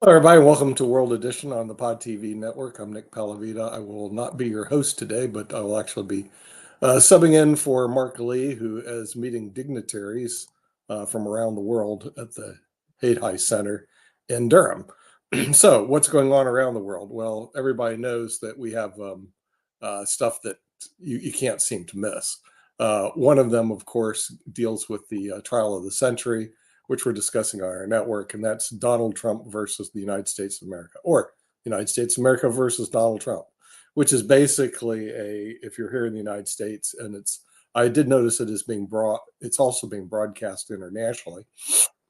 Hello, everybody. Welcome to World Edition on the Pod TV network. I'm Nick Palavita. I will not be your host today, but I will actually be subbing in for Mark Lee, who is meeting dignitaries from around the world at the Haight Center in Durham. So, what's going on around the world? Well, everybody knows that we have stuff that you can't seem to miss. One of them, of course, deals with the trial of the century, which we're discussing on our network, and that's Donald Trump versus the United States of America, or United States of America versus Donald Trump, which is basically if you're here in the United States, and I did notice it is it's also being broadcast internationally,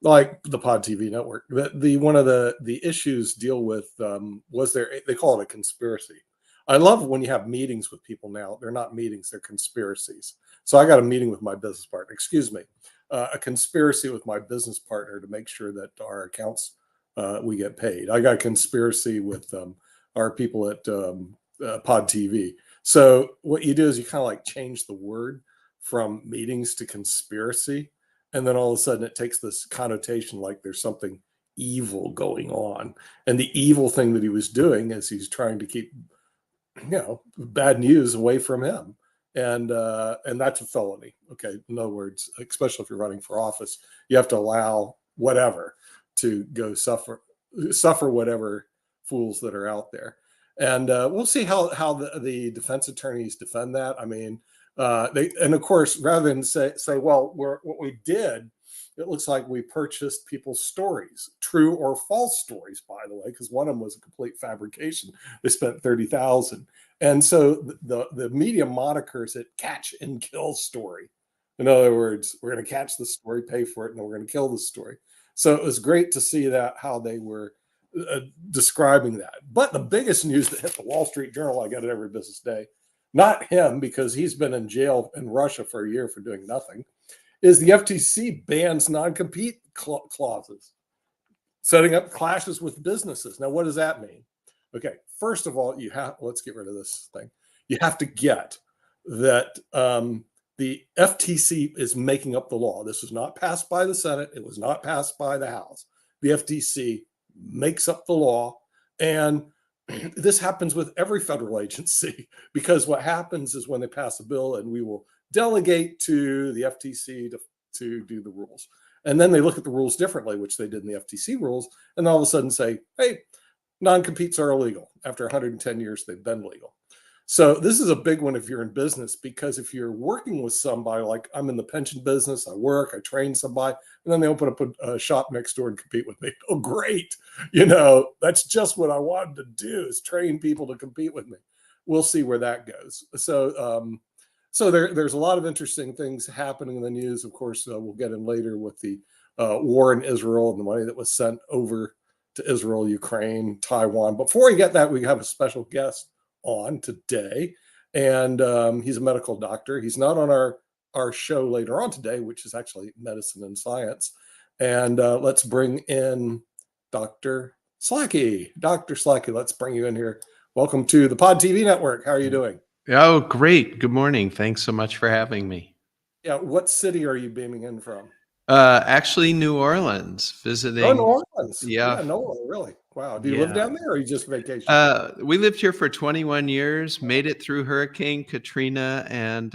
like the Pod TV network. One of the issues deal with, they call it a conspiracy. I love when you have meetings with people now. They're not meetings, they're conspiracies. So I got a meeting with my business partner, a conspiracy with my business partner to make sure that our accounts, we get paid. I got a conspiracy with our people at Pod TV. So what you do is you kind of like change the word from meetings to conspiracy. And then all of a sudden it takes this connotation like there's something evil going on. And the evil thing that he was doing is he's trying to keep, bad news away from him. And that's a felony. Okay. In other words, especially if you're running for office, you have to allow whatever to go suffer whatever fools that are out there. And we'll see how the defense attorneys defend that. I mean, and of course, rather than say, well, what we did, it looks like we purchased people's stories, true or false stories, by the way, because one of them was a complete fabrication. They spent $30,000. And so the media moniker is catch and kill story. In other words, we're going to catch the story, pay for it, and then we're going to kill the story. So it was great to see how they were describing that. But the biggest news that hit the Wall Street Journal, I get it every business day, not him, because he's been in jail in Russia for a year for doing nothing, is the FTC bans non-compete clauses, setting up clashes with businesses. Now, what does that mean? Okay, first of all, let's get rid of this thing. You have to get that the FTC is making up the law. This was not passed by the Senate. It was not passed by the House. The FTC makes up the law. And this happens with every federal agency, because what happens is when they pass a bill, and we will delegate to the FTC to do the rules. And then they look at the rules differently, which they did in the FTC rules, and all of a sudden say, hey, non-competes are illegal. After 110 years, they've been legal. So this is a big one if you're in business, because if you're working with somebody, like I'm in the pension business, I train somebody, and then they open up a shop next door and compete with me. Oh, great. That's just what I wanted to do, is train people to compete with me. We'll see where that goes. So there's a lot of interesting things happening in the news. Of course, we'll get in later with the war in Israel and the money that was sent over to Israel, Ukraine, Taiwan. Before we get that, we have a special guest on today, and he's a medical doctor. He's not on our show later on today, which is actually medicine and science. And let's bring in Dr. Slakey. Dr. Slakey, let's bring you in here. Welcome to the Pod TV network. How are you doing? Oh, great. Good morning. Thanks so much for having me. Yeah. What city are you beaming in from? Actually, New Orleans, visiting. Oh, New Orleans. Yeah. No, really. Wow. Do you live down there, or are you just vacation? We lived here for 21 years, made it through Hurricane Katrina, and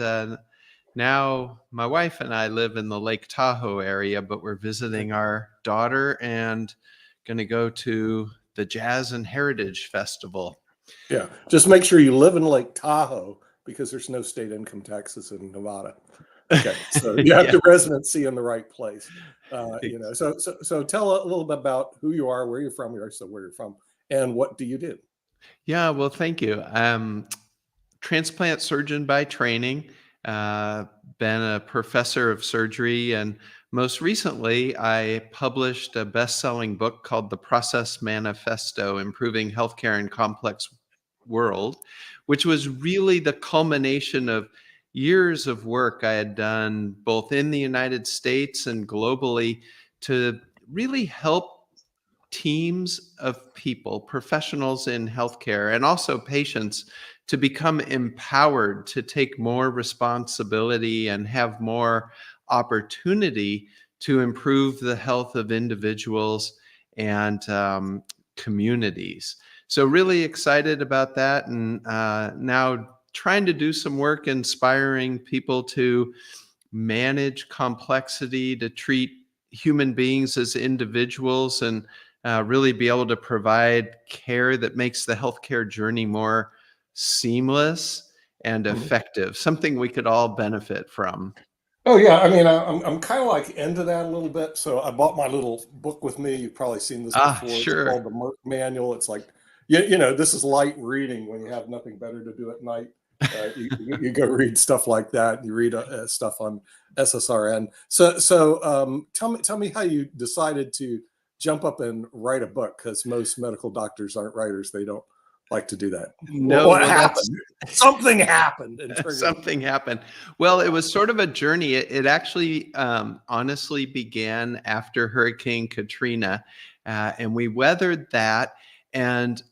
now my wife and I live in the Lake Tahoe area, but we're visiting our daughter and going to go to the Jazz and Heritage Festival. Yeah, just make sure you live in Lake Tahoe, because there's no state income taxes in Nevada. Okay, so you have the residency in the right place. So tell a little bit about who you are, where you're from, and what do you do? Yeah, well, thank you. Transplant surgeon by training, uh, been a professor of surgery, and most recently, I published a best-selling book called The Process Manifesto: Improving Healthcare in Complex World, which was really the culmination of years of work I had done both in the United States and globally to really help teams of people, professionals in healthcare, and also patients to become empowered to take more responsibility and have more opportunity to improve the health of individuals and communities. So, really excited about that. And now trying to do some work inspiring people to manage complexity, to treat human beings as individuals, and really be able to provide care that makes the healthcare journey more seamless and Mhm. effective, something we could all benefit from. Oh yeah, I mean, I'm kind of like into that a little bit. So I bought my little book with me. You've probably seen this Ah, before. It's sure. called the Merck Manual. It's like, this is light reading when you have nothing better to do at night. You go read stuff like that. You read stuff on SSRN. So tell me how you decided to jump up and write a book, because most medical doctors aren't writers. They don't like to do that. No, What well, that's happened? Something happened and triggered it. something happened. Well, it was sort of a journey. It actually honestly began after Hurricane Katrina, and we weathered that. And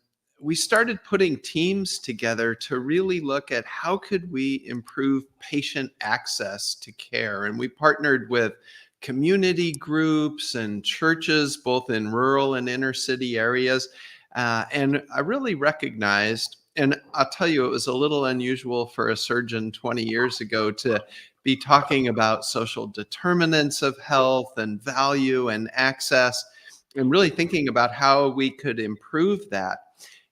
we started putting teams together to really look at how could we improve patient access to care. And we partnered with community groups and churches, both in rural and inner city areas. And I really recognized, and I'll tell you, it was a little unusual for a surgeon 20 years ago to be talking about social determinants of health and value and access, and really thinking about how we could improve that.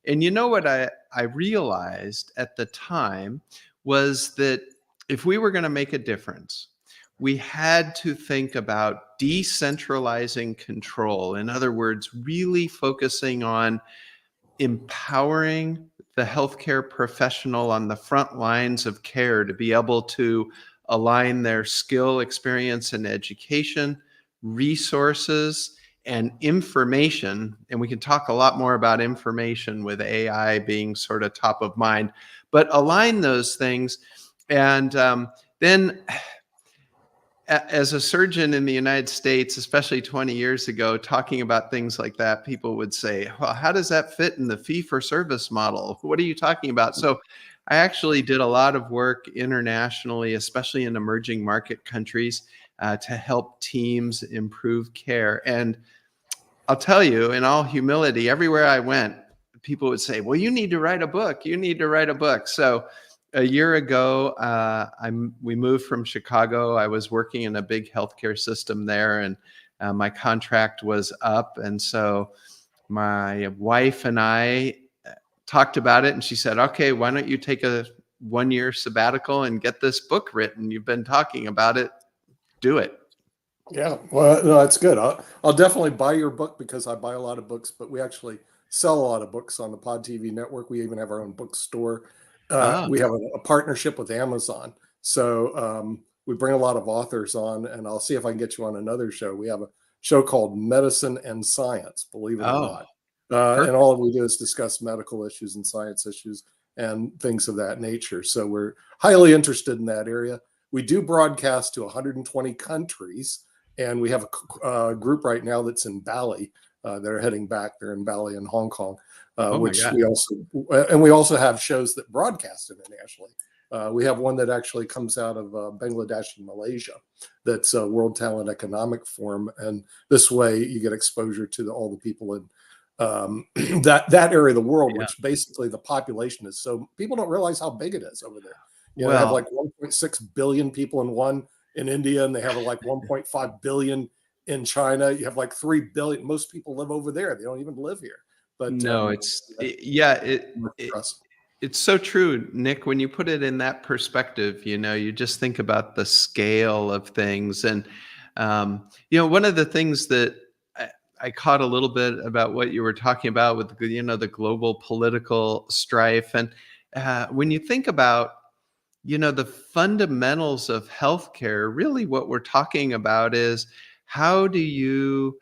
And you know what I realized at the time was that if we were going to make a difference, we had to think about decentralizing control. In other words, really focusing on empowering the healthcare professional on the front lines of care to be able to align their skill, experience, and education, resources, and information. And we can talk a lot more about information with AI being sort of top of mind, but align those things. And then as a surgeon in the United States, especially 20 years ago, talking about things like that, people would say, well, how does that fit in the fee for service model? What are you talking about? So I actually did a lot of work internationally, especially in emerging market countries, to help teams improve care. And I'll tell you, in all humility, everywhere I went, people would say, well, you need to write a book. You need to write a book. So a year ago, we moved from Chicago. I was working in a big healthcare system there, and my contract was up. And so my wife and I talked about it, and she said, okay, why don't you take a 1 year sabbatical and get this book written? You've been talking about it. Do it. Yeah, well, no, that's good. I'll definitely buy your book, because I buy a lot of books, but we actually sell a lot of books on the Pod TV network. We even have our own bookstore. Ah, We have a partnership with Amazon. So we bring a lot of authors on, and I'll see if I can get you on another show. We have a show called Medicine and Science, believe it or oh, not. And perfect. all we do is discuss medical issues and science issues and things of that nature. So we're highly interested in that area. We do broadcast to 120 countries, and we have a group right now that's in Bali. They're heading back. They're in Bali and Hong Kong, Oh my which God. we also have shows that broadcast internationally. We have one that actually comes out of Bangladesh and Malaysia. That's a World Talent Economic Forum, and this way you get exposure to all the people in that area of the world, Yeah. which basically the population is, so people don't realize how big it is over there. They have Well, like 1.6 billion people in India, and they have like 1.5 billion in China. You have like 3 billion. Most people live over there. They don't even live here. But no, yeah, yeah, it's so true, Nick. When you put it in that perspective, you just think about the scale of things. And, one of the things that I caught a little bit about what you were talking about with, the global political strife. And when you think about the fundamentals of healthcare, really what we're talking about is how do you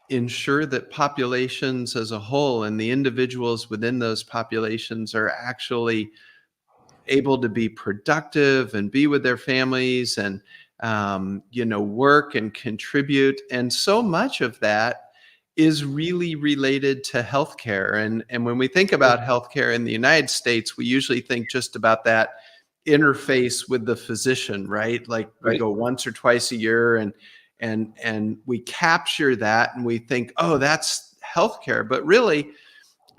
ensure that populations as a whole and the individuals within those populations are actually able to be productive and be with their families and work and contribute. And so much of that is really related to healthcare. And when we think about healthcare in the United States, we usually think just about that interface with the physician, right? Like we go once or twice a year and we capture that and we think, oh, that's healthcare. But really,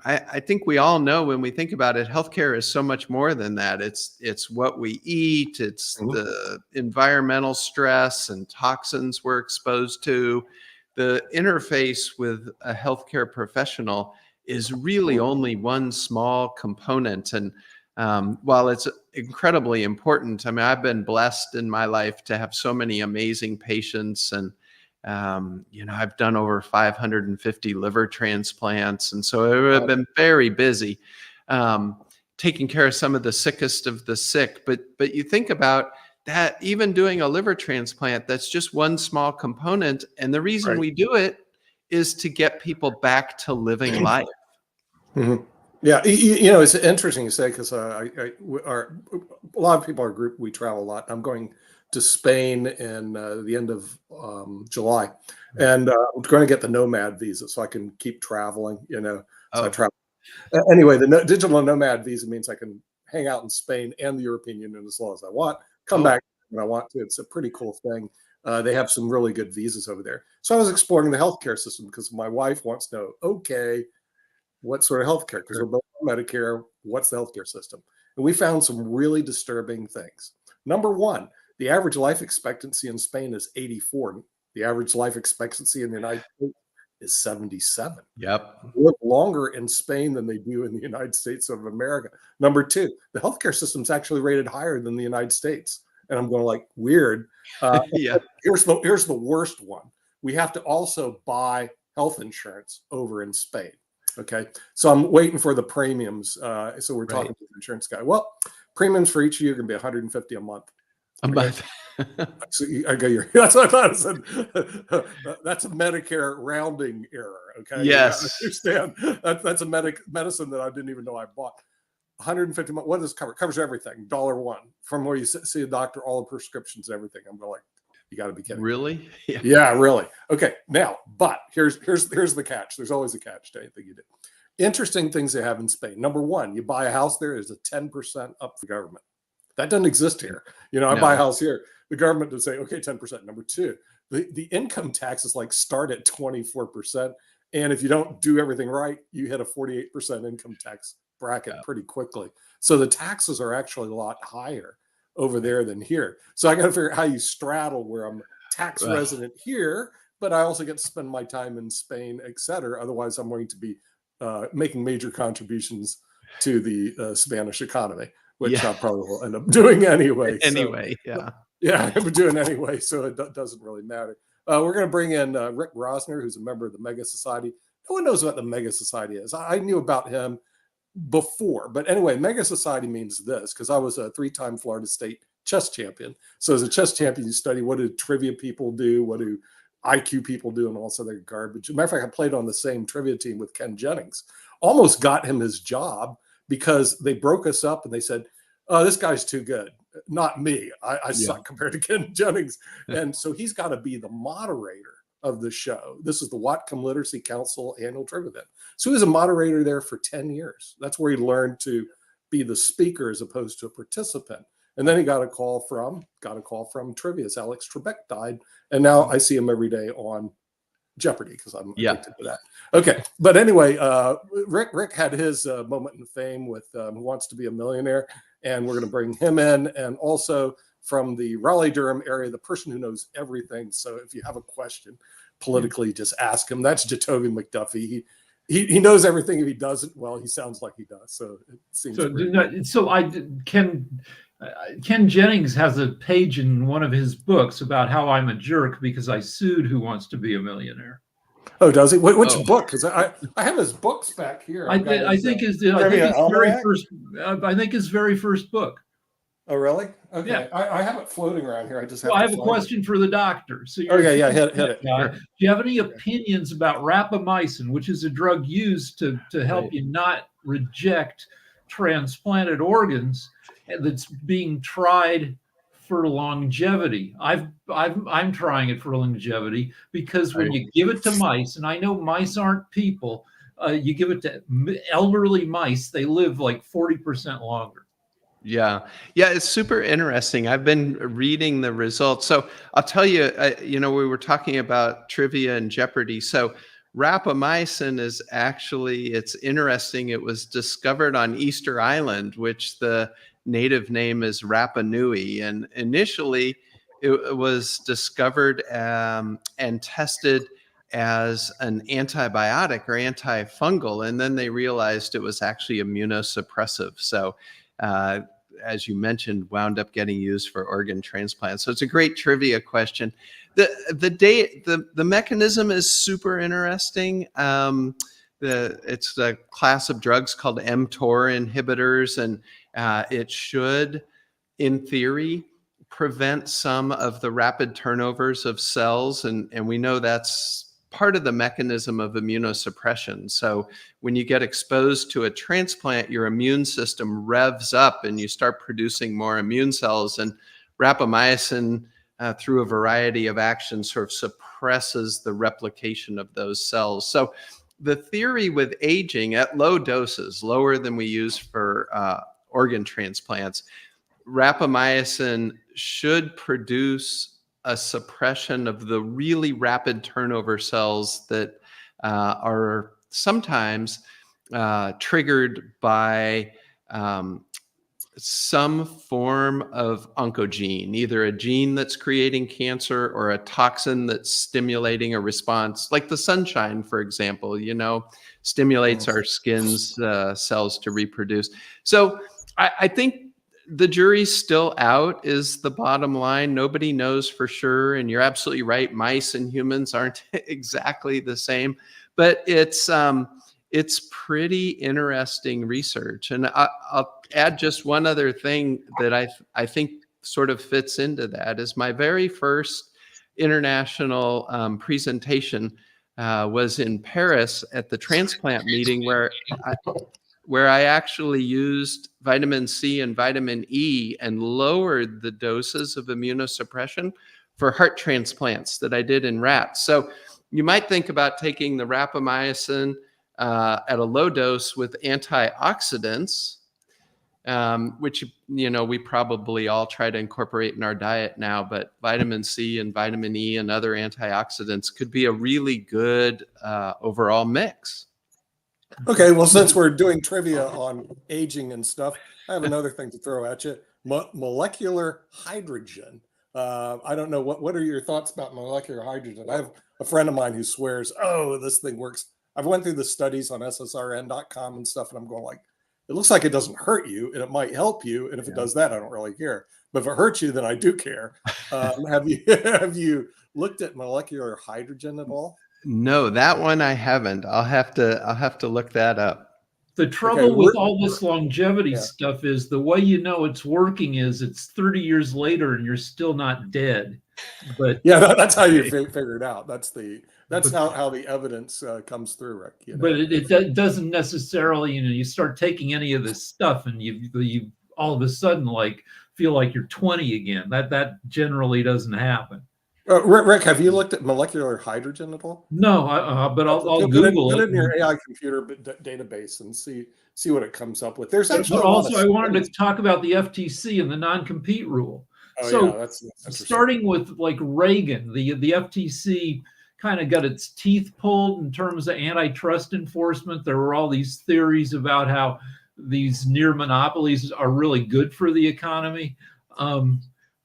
I think we all know when we think about it, healthcare is so much more than that. It's what we eat, it's the environmental stress and toxins we're exposed to. The interface with a healthcare professional is really only one small component. And while it's incredibly important, I mean, I've been blessed in my life to have so many amazing patients, and I've done over 550 liver transplants, and so I've been very busy taking care of some of the sickest of the sick. But you think about that, even doing a liver transplant, that's just one small component, and the reason we do it is to get people back to living life. Mm-hmm. Yeah, it's interesting you say, because a lot of people in our group, we travel a lot. I'm going to Spain in the end of July, and I'm going to get the nomad visa so I can keep traveling. So I travel. Anyway, the digital nomad visa means I can hang out in Spain and the European Union as long as I want, come back when I want to. It's a pretty cool thing. They have some really good visas over there. So I was exploring the healthcare system because my wife wants to know, okay, what sort of healthcare? Because we're both on Medicare. What's the healthcare system? And we found some really disturbing things. Number one, the average life expectancy in Spain is 84. The average life expectancy in the United States is 77. Yep. They live longer in Spain than they do in the United States of America. Number two, the healthcare system is actually rated higher than the United States. And I'm going like, weird. Yeah. Here's the worst one. We have to also buy health insurance over in Spain. Okay. So I'm waiting for the premiums. So we're talking to the insurance guy. Well, premiums for each of you are going to be $150 a month. A month. So I go, that's what I thought. I said, that's a Medicare rounding error. Okay. Yes. Understand. That's a medicine that I didn't even know I bought. 150 months. What does it cover? It covers everything. $1 from where you see a doctor, all the prescriptions, everything. I'm going like, you got to be kidding. Really? Yeah, really. Okay. Now, but here's the catch. There's always a catch to anything you do. Interesting things they have in Spain. Number one, you buy a house there, is a 10% up for government. That doesn't exist here. I buy a house here. The government would say, okay, 10%. Number two, the income taxes start at 24%. And if you don't do everything right, you hit a 48% income tax bracket pretty quickly. So the taxes are actually a lot higher over there than here. So I got to figure out how you straddle where I'm tax resident here, but I also get to spend my time in Spain, et cetera. Otherwise, I'm going to be making major contributions to the Spanish economy, which I probably will end up doing anyway. Yeah, I'm doing anyway, so it doesn't really matter. We're going to bring in Rick Rosner, who's a member of the Mega Society. No one knows what the Mega Society is. I knew about him before, but anyway, Mega Society means this, because I was a 3-time Florida State chess champion. So as a chess champion, you study what do trivia people do, what do IQ people do, and all this other garbage. As a matter of fact, I played on the same trivia team with Ken Jennings. Almost got him his job because they broke us up and they said, oh, this guy's too good. Not me. I suck compared to Ken Jennings. And so he's got to be the moderator of the show. This is the Whatcom Literacy Council annual trivia event. So he was a moderator there for 10 years. That's where he learned to be the speaker as opposed to a participant. And then he got a call from Trivia's Alex Trebek died. And now I see him every day on Jeopardy because I'm addicted to that. Okay. But anyway, Rick had his moment in fame with Who Wants to Be a Millionaire. And we're going to bring him in. And also from the Raleigh-Durham area, the person who knows everything. So if you have a question politically, just ask him. That's Jatovy McDuffie. He knows everything. If he doesn't, well, he sounds like he does. So it seems Ken Jennings has a page in one of his books about how I'm a jerk because I sued Who Wants to Be a Millionaire. Oh, does he? Which book? Because I have his books back here. I think his very first book. Oh, really? Okay. Yeah. I have it floating around here. I just have Well, I to have a find it. question for the doctor. So Okay, yeah, hit it. guy. Sure. Do you have any opinions about rapamycin, which is a drug used to help Right. you not reject transplanted organs, and that's being tried for longevity? I'm trying it for longevity because when Right. you give it to mice, and I know mice aren't people, you give it to elderly mice, they live like 40% longer. Yeah. Yeah, it's super interesting. I've been reading the results. So I'll tell you, we were talking about trivia and Jeopardy. So rapamycin is actually, it's interesting. It was discovered on Easter Island, which the native name is Rapa Nui. And initially, it was discovered and tested as an antibiotic or antifungal. And then they realized it was actually immunosuppressive. So uh, as you mentioned, wound up getting used for organ transplants. So it's a great trivia question. The mechanism is super interesting. It's a class of drugs called mTOR inhibitors, and it should, in theory, prevent some of the rapid turnovers of cells, and we know that's part of the mechanism of immunosuppression. So when you get exposed to a transplant, your immune system revs up and you start producing more immune cells, and rapamycin through a variety of actions sort of suppresses the replication of those cells. So the theory with aging at low doses, lower than we use for organ transplants, rapamycin should produce a suppression of the really rapid turnover cells that are sometimes triggered by some form of oncogene, either a gene that's creating cancer or a toxin that's stimulating a response, like the sunshine, for example, stimulates our skin's cells to reproduce. So I think the jury's still out is the bottom line. Nobody knows for sure. And you're absolutely right. Mice and humans aren't exactly the same, but it's pretty interesting research. And I'll add just one other thing that I think sort of fits into that is my very first international presentation was in Paris at the transplant meeting where I actually used vitamin C and vitamin E and lowered the doses of immunosuppression for heart transplants that I did in rats. So you might think about taking the rapamycin at a low dose with antioxidants, which, we probably all try to incorporate in our diet now, but vitamin C and vitamin E and other antioxidants could be a really good overall mix. Okay, well, since we're doing trivia on aging and stuff, I have another thing to throw at you. Molecular hydrogen. I don't know, what are your thoughts about molecular hydrogen? I have a friend of mine who swears, oh, this thing works. I've went through the studies on ssrn.com and stuff, and I'm going like, it looks like it doesn't hurt you, and it might help you. And if it does that, I don't really care. But if it hurts you, then I do care. Have you looked at molecular hydrogen at all? No, that one I haven't. I'll have to look that up. The trouble with all this longevity stuff is the way you know it's working is it's 30 years later and you're still not dead. But yeah, that's how you figure it out. That's how the evidence comes through, Rick. But it doesn't necessarily, you start taking any of this stuff and you all of a sudden like feel like you're 20 again. That generally doesn't happen. Rick, have you looked at molecular hydrogen at all? No, but I'll Google Put it in your AI computer database and see what it comes up with. There's actually I wanted to talk about the FTC and the non-compete rule. Oh, so yeah, that's starting with like Reagan, the FTC kind of got its teeth pulled in terms of antitrust enforcement. There were all these theories about how these near monopolies are really good for the economy.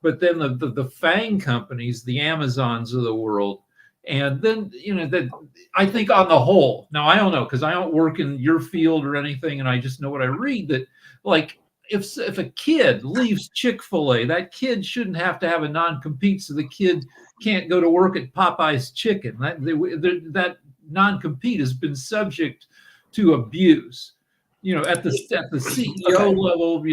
But then the FANG companies, the Amazons of the world, and then I think on the whole, now I don't know because I don't work in your field or anything, and I just know what I read that like if a kid leaves Chick-fil-A, that kid shouldn't have to have a non-compete, so the kid can't go to work at Popeye's Chicken. That non-compete has been subject to abuse. At the CEO level,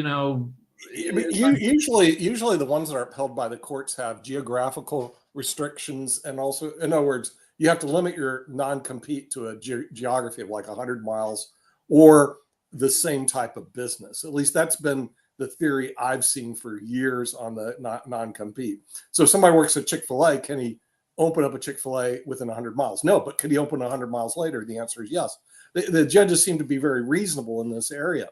Usually the ones that are upheld by the courts have geographical restrictions, and also, in other words, you have to limit your non-compete to a geography of like 100 miles or the same type of business. At least that's been the theory I've seen for years on the non-compete. So if somebody works at Chick-fil-A, can he open up a Chick-fil-A within 100 miles? No, but could he open 100 miles later? The answer is yes. The judges seem to be very reasonable in this area.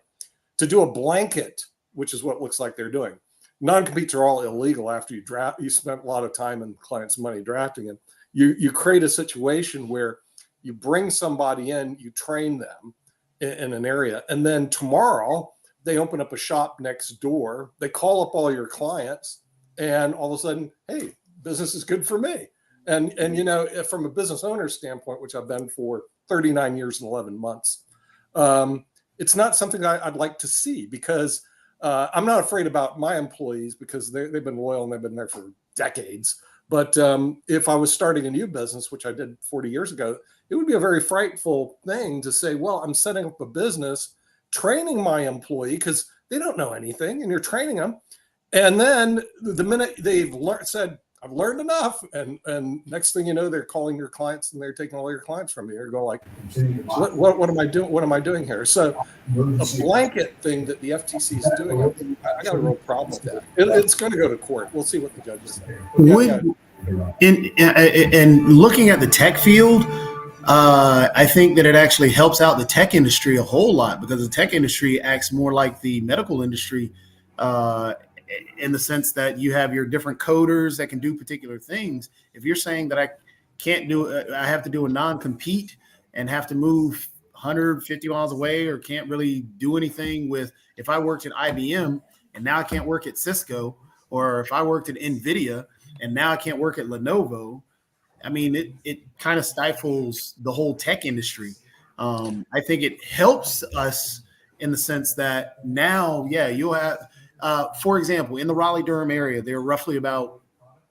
To do a blanket, which is what it looks like they're doing, non-competes are all illegal after you spent a lot of time and clients' money drafting them. You create a situation where you bring somebody in, you train them in an area, and then tomorrow they open up a shop next door, they call up all your clients, and all of a sudden, hey, business is good for me. And from a business owner standpoint, which I've been for 39 years and 11 months, it's not something I'd like to see, because I'm not afraid about my employees, because they've been loyal and they've been there for decades. But if I was starting a new business, which I did 40 years ago, it would be a very frightful thing to say, well, I'm setting up a business, training my employee, because they don't know anything, and you're training them. And then the minute they've said, I've learned enough, and next thing you know, they're calling your clients and they're taking all your clients from you. You're going like, what am I doing? What am I doing here? So a blanket thing that the FTC is doing, I got a real problem with that. It's going to go to court. We'll see what the judges say. In looking at the tech field, I think that it actually helps out the tech industry a whole lot, because the tech industry acts more like the medical industry, in the sense that you have your different coders that can do particular things. If you're saying that I have to do a non-compete and have to move 150 miles away, or can't really do anything with, if I worked at IBM and now I can't work at Cisco, or if I worked at NVIDIA and now I can't work at Lenovo, I mean, it kind of stifles the whole tech industry. I think it helps us in the sense that now, you'll have, for example, in the Raleigh-Durham area, there are roughly about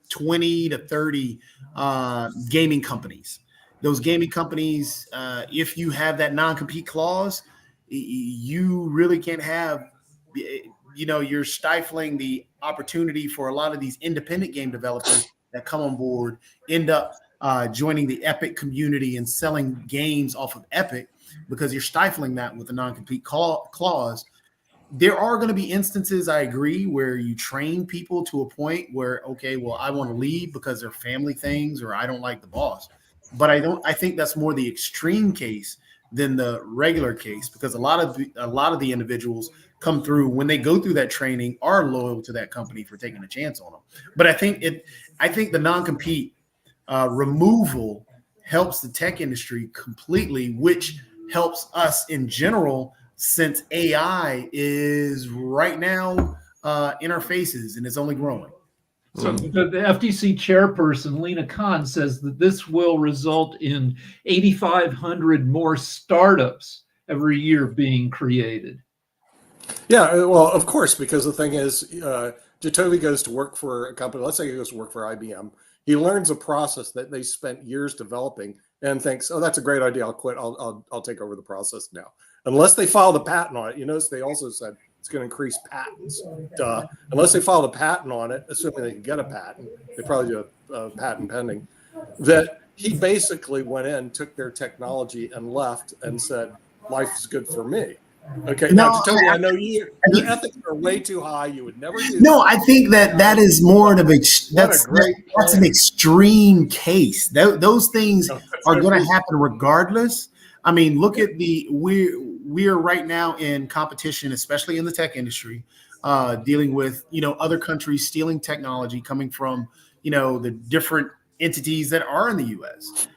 20 to 30 gaming companies. Those gaming companies, if you have that non-compete clause, you really can't have, you're stifling the opportunity for a lot of these independent game developers that come on board, end up joining the Epic community and selling games off of Epic, because you're stifling that with a non-compete clause. There are going to be instances, I agree, where you train people to a point where, okay, well, I want to leave because they're family things, or I don't like the boss. But I think that's more the extreme case than the regular case, because a lot of the individuals come through, when they go through that training, are loyal to that company for taking a chance on them. But I think the non-compete removal helps the tech industry completely, which helps us in general, since AI is right now in our faces and it's only growing. So the FTC chairperson, Lena Khan, says that this will result in 8,500 more startups every year being created. Yeah, well, of course, because the thing is, Jacoby goes to work for a company. Let's say he goes to work for IBM. He learns a process that they spent years developing and thinks, oh, that's a great idea. I'll quit. I'll take over the process now. Unless they filed a patent on it. You notice they also said it's going to increase patents. Unless they filed a patent on it, assuming they can get a patent, they probably do a patent pending, that he basically went in, took their technology and left and said, life is good for me. Okay, now Jacoby, I know your ethics are way too high. You would never do that. I think that is more of that's an extreme case. Those things are going to happen regardless. I mean, look at we are right now in competition, especially in the tech industry, dealing with other countries stealing technology coming from the different entities that are in the U.S.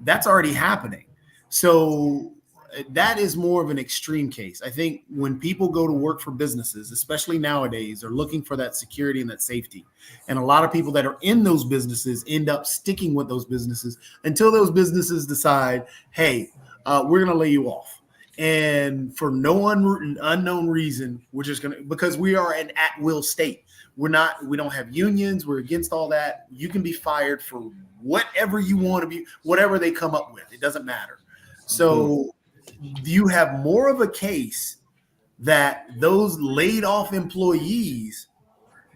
That's already happening. So that is more of an extreme case. I think when people go to work for businesses, especially nowadays, are looking for that security and that safety. And a lot of people that are in those businesses end up sticking with those businesses until those businesses decide, hey, we're going to lay you off. And for no unknown reason, we're just going to, because we are an at-will state. We don't have unions. We're against all that. You can be fired for whatever you want to be, whatever they come up with. It doesn't matter. So you have more of a case that those laid off employees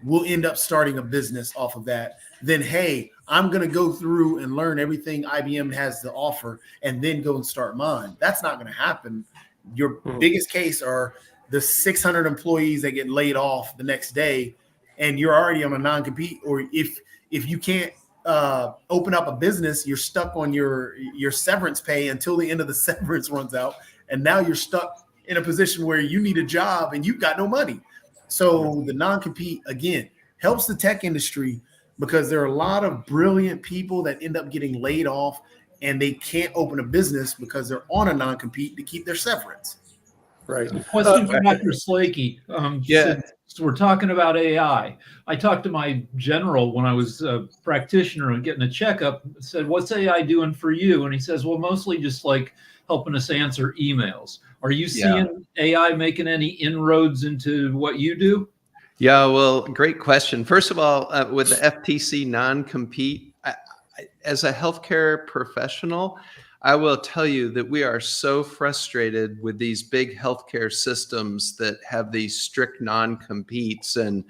will end up starting a business off of that. Then, hey, I'm going to go through and learn everything IBM has to offer and then go and start mine. That's not going to happen. Your biggest case are the 600 employees that get laid off the next day, and you're already on a non-compete. Or if you can't open up a business, you're stuck on your severance pay until the end of the severance runs out, and now you're stuck in a position where you need a job and you've got no money. So the non-compete, again, helps the tech industry because there are a lot of brilliant people that end up getting laid off and they can't open a business because they're on a non-compete to keep their severance. Right. Question for Dr. Slakey. Yeah. Since we're talking about AI, I talked to my general when I was a practitioner and getting a checkup, said, what's AI doing for you? And he says, well, mostly just like helping us answer emails. Are you seeing AI making any inroads into what you do? Yeah, well, great question. First of all, with the FTC non-compete, as a healthcare professional, I will tell you that we are so frustrated with these big healthcare systems that have these strict non-competes, and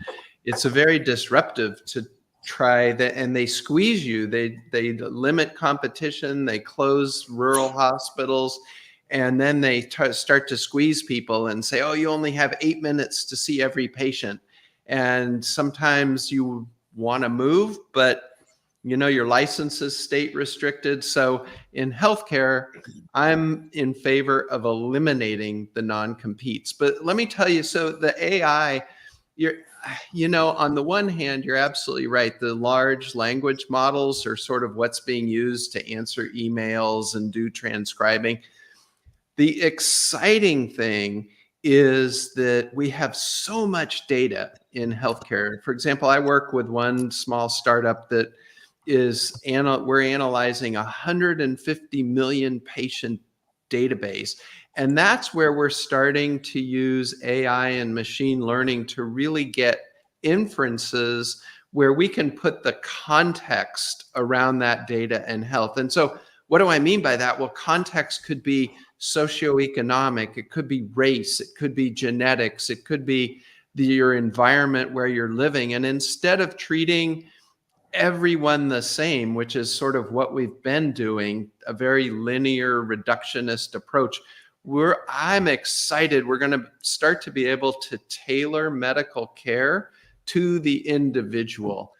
it's a very disruptive to try that, and they squeeze you. They limit competition. They close rural hospitals. And then they start to squeeze people and say, oh, you only have 8 minutes to see every patient. And sometimes you want to move, but your license is state restricted. So in healthcare, I'm in favor of eliminating the non-competes. But let me tell you, so the AI, on the one hand, you're absolutely right. The large language models are sort of what's being used to answer emails and do transcribing. The exciting thing is that we have so much data in healthcare. For example, I work with one small startup that we're analyzing 150 million patient database. And that's where we're starting to use AI and machine learning to really get inferences where we can put the context around that data and health. And so what do I mean by that? Well, context could be socioeconomic, it could be race, it could be genetics, it could be your environment where you're living. And instead of treating everyone the same, which is sort of what we've been doing, a very linear reductionist approach, I'm excited. We're going to start to be able to tailor medical care to the individual.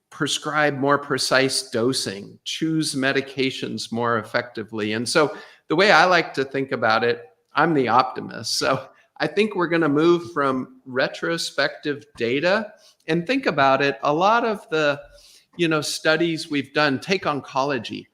Prescribe more precise dosing, choose medications more effectively. And so the way I like to think about it, I'm the optimist. So I think we're going to move from retrospective data and think about it. A lot of the, studies we've done, take oncology.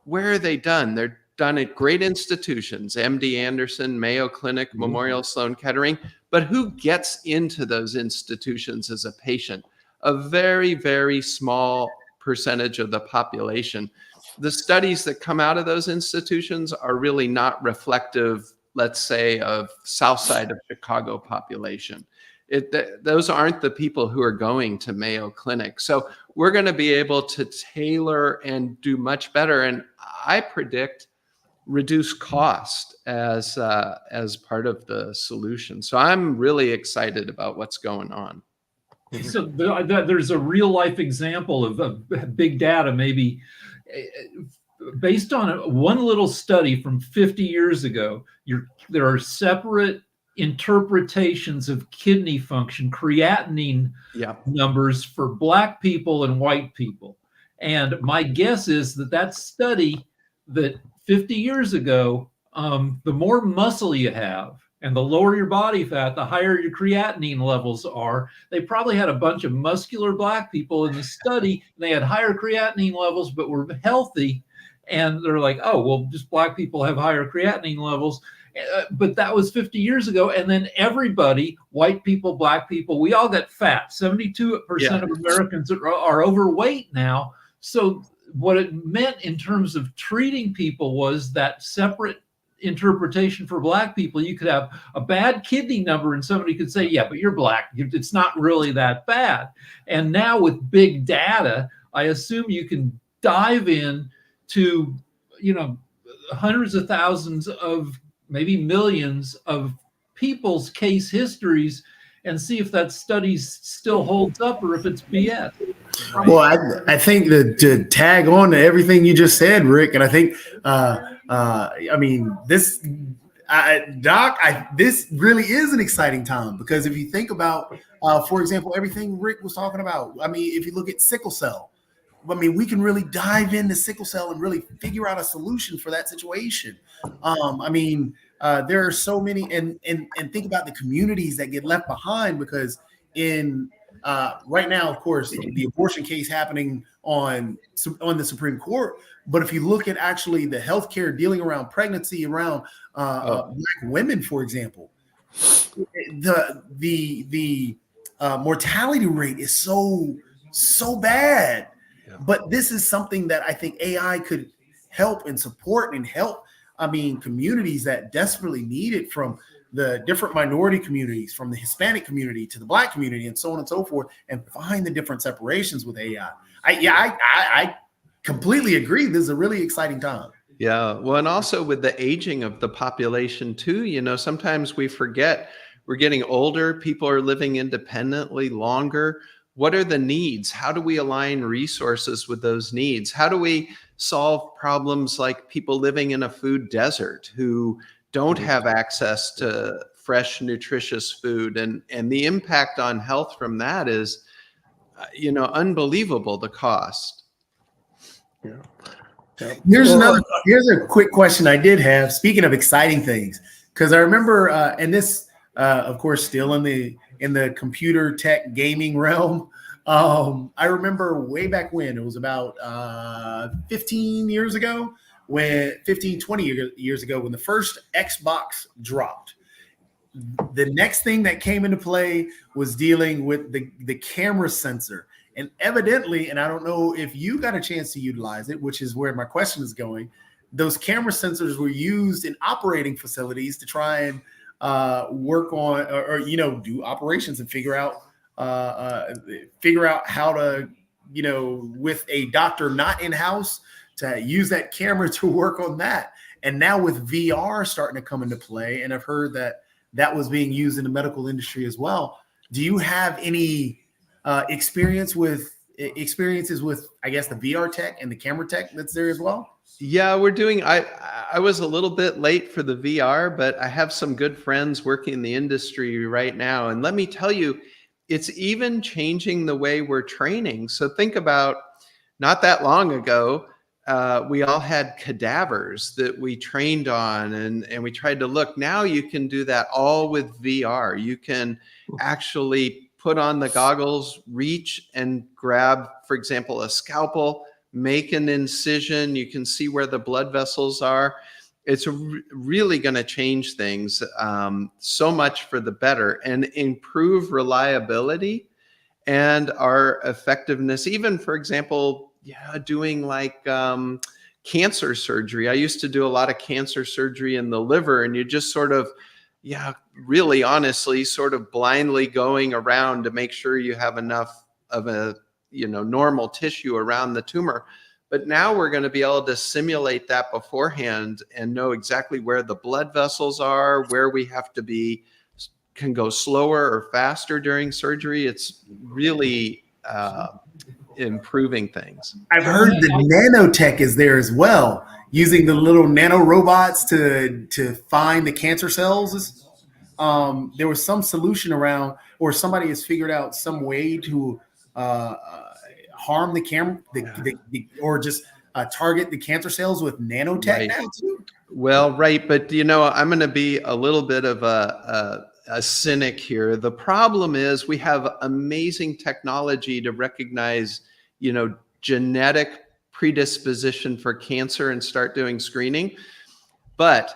Where are they done? They're done at great institutions, MD Anderson, Mayo Clinic, Memorial Sloan Kettering. But who gets into those institutions as a patient? A very, very small percentage of the population. The studies that come out of those institutions are really not reflective, let's say, of South Side of Chicago population. Those aren't the people who are going to Mayo Clinic. So we're going to be able to tailor and do much better. And I predict reduce cost as part of the solution. So I'm really excited about what's going on. So there's a real life example of big data, maybe based on one little study from 50 years ago. There are separate interpretations of kidney function, creatinine numbers for Black people and white people. And my guess is that study that 50 years ago, the more muscle you have, and the lower your body fat, the higher your creatinine levels are. They probably had a bunch of muscular Black people in the study. And they had higher creatinine levels, but were healthy. And they're like, oh, well, just Black people have higher creatinine levels. But that was 50 years ago. And then everybody, white people, Black people, we all got fat. 72% of Americans are overweight now. So what it meant in terms of treating people was that separate interpretation for Black people. You could have a bad kidney number and somebody could say, yeah, but you're Black. It's not really that bad. And now with big data, I assume you can dive in to, hundreds of thousands of maybe millions of people's case histories and see if that study still holds up or if it's BS. Well, I think that to tag on to everything you just said, Rick, and I think, I mean, this, Doc, this really is an exciting time, because if you think about, for example, everything Rick was talking about, I mean, if you look at sickle cell, I mean, we can really dive into sickle cell and really figure out a solution for that situation. I mean, there are so many, and think about the communities that get left behind, because in right now, of course, the abortion case happening on the Supreme Court. But if you look at actually the healthcare dealing around pregnancy, around Black women, for example, the mortality rate is so bad. Yeah. But this is something that I think AI could help and support and help. I mean, communities that desperately need it, from the different minority communities, from the Hispanic community to the Black community, and so on and so forth, and find the different separations with AI. I completely agree. This is a really exciting time. Yeah. Well, and also with the aging of the population too, you know, sometimes we forget we're getting older. People are living independently longer. What are the needs? How do we align resources with those needs? How do we solve problems like people living in a food desert who don't have access to fresh, nutritious food? And the impact on health from that is, you know, unbelievable, the cost. Yeah. Here's a quick question I did have. Speaking of exciting things, because I remember, and this, of course, still in the computer tech gaming realm. I remember way back when, it was about 15 years ago, 20 years ago, when the first Xbox dropped. The next thing that came into play was dealing with the camera sensor. And evidently, and I don't know if you got a chance to utilize it, which is where my question is going, those camera sensors were used in operating facilities to try and work on, or you know, do operations and figure out how to, you know, with a doctor not in-house, to use that camera to work on that. And now with VR starting to come into play, and I've heard that was being used in the medical industry as well. Do you have any experiences with, I guess, the VR tech and the camera tech that's there as well? Yeah, we're doing, I was a little bit late for the VR, but I have some good friends working in the industry right now. And let me tell you, it's even changing the way we're training. So think about, not that long ago, we all had cadavers that we trained on, and we tried to look. Now you can do that all with VR. You can actually put on the goggles, reach and grab, for example, a scalpel, make an incision. You can see where the blood vessels are. It's really going to change things so much for the better, and improve reliability and our effectiveness. Even, for example, doing like cancer surgery. I used to do a lot of cancer surgery in the liver, and you just sort of, really honestly, sort of blindly going around to make sure you have enough of a, normal tissue around the tumor. But now we're going to be able to simulate that beforehand and know exactly where the blood vessels are, where we have to be, can go slower or faster during surgery. It's really improving things. I've heard the nanotech is there as well, using the little nano robots to find the cancer cells. There was some solution around, or somebody has figured out some way to harm the camera, or just target the cancer cells with nanotech now too. Well, right, but I'm going to be a little bit of a cynic here. The problem is we have amazing technology to recognize, genetic predisposition for cancer and start doing screening. But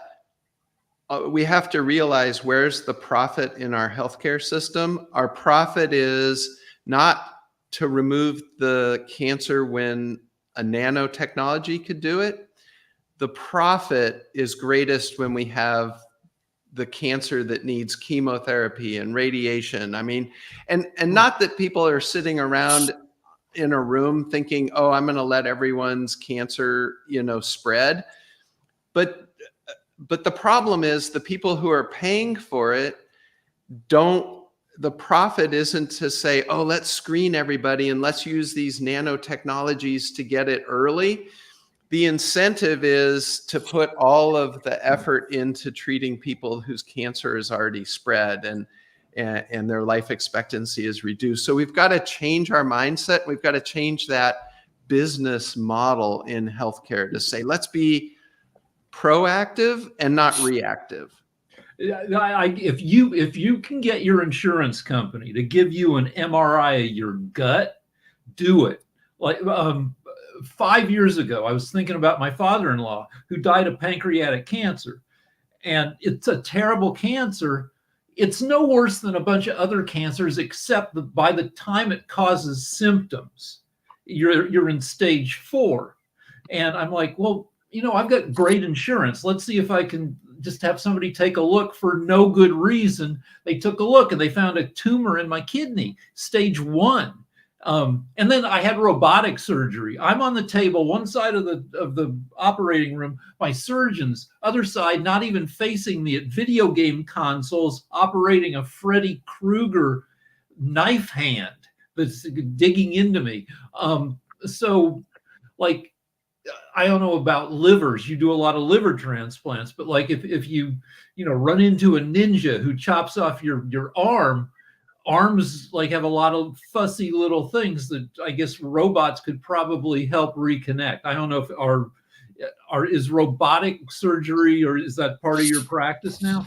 we have to realize, where's the profit in our healthcare system? Our profit is not to remove the cancer when a nanotechnology could do it. The profit is greatest when we have the cancer that needs chemotherapy and radiation. I mean, and not that people are sitting around in a room thinking, oh, I'm going to let everyone's cancer, spread. But but the problem is the people who are paying for it the profit isn't to say, oh, let's screen everybody and let's use these nanotechnologies to get it early. The incentive is to put all of the effort into treating people whose cancer is already spread and their life expectancy is reduced. So we've got to change our mindset. We've got to change that business model in healthcare to say, let's be proactive and not reactive. If you can get your insurance company to give you an MRI of your gut, do it. Like 5 years ago, I was thinking about my father-in-law who died of pancreatic cancer, and it's a terrible cancer. It's no worse than a bunch of other cancers, except that by the time it causes symptoms, you're in stage 4. And I'm like, well, I've got great insurance. Let's see if I can just have somebody take a look for no good reason. They took a look and they found a tumor in my kidney, stage 1. And then I had robotic surgery. I'm on the table, one side of the operating room, my surgeons, other side, not even facing me at video game consoles, operating a Freddy Krueger knife hand that's digging into me. So like, I don't know about livers. You do a lot of liver transplants, but like if you run into a ninja who chops off your arms like have a lot of fussy little things that I guess robots could probably help reconnect. I don't know if is robotic surgery, or is that part of your practice now?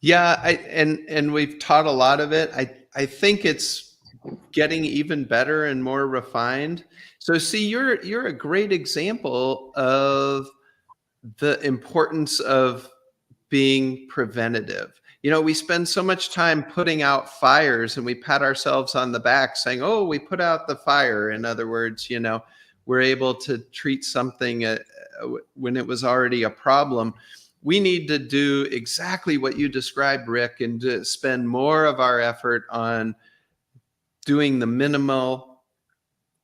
Yeah, and we've taught a lot of it. I think it's getting even better and more refined. So see, you're a great example of the importance of being preventative. We spend so much time putting out fires and we pat ourselves on the back saying, oh, we put out the fire. In other words, we're able to treat something when it was already a problem. We need to do exactly what you described, Rick, and to spend more of our effort on doing the minimal,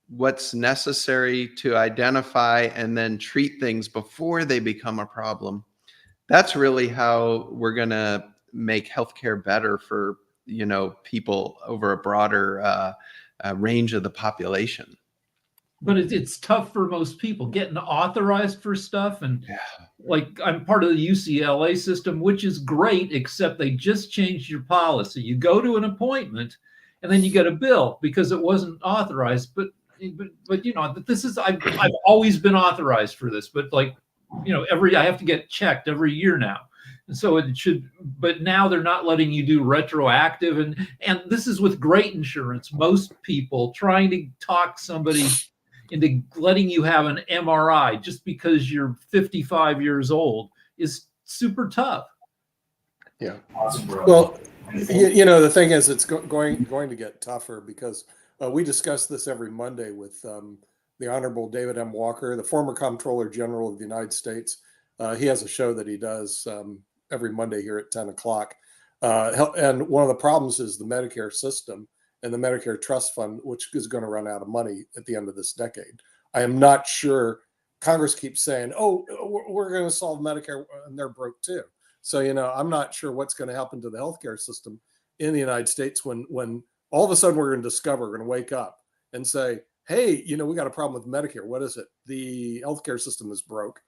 what's necessary to identify and then treat things before they become a problem. That's really how we're going to make healthcare better for, people over a broader range of the population. But it's tough for most people getting authorized for stuff. And like, I'm part of the UCLA system, which is great, except they just changed your policy. You go to an appointment and then you get a bill because it wasn't authorized. But this is, I've always been authorized for this, but like, I have to get checked every year now. And so it should, but now they're not letting you do retroactive. And this is with great insurance. Most people trying to talk somebody into letting you have an MRI just because you're 55 years old is super tough. Yeah. Well, the thing is, it's going to get tougher because we discuss this every Monday with the Honorable David M. Walker, the former Comptroller General of the United States. He has a show that he does every Monday here at 10 o'clock. And one of the problems is the Medicare system and the Medicare Trust Fund, which is going to run out of money at the end of this decade. I am not sure. Congress keeps saying, oh, we're going to solve Medicare, and they're broke too. So, I'm not sure what's going to happen to the healthcare system in the United States when all of a sudden we're going to discover, we're going to wake up and say, hey, we got a problem with Medicare. What is it? The healthcare system is broke.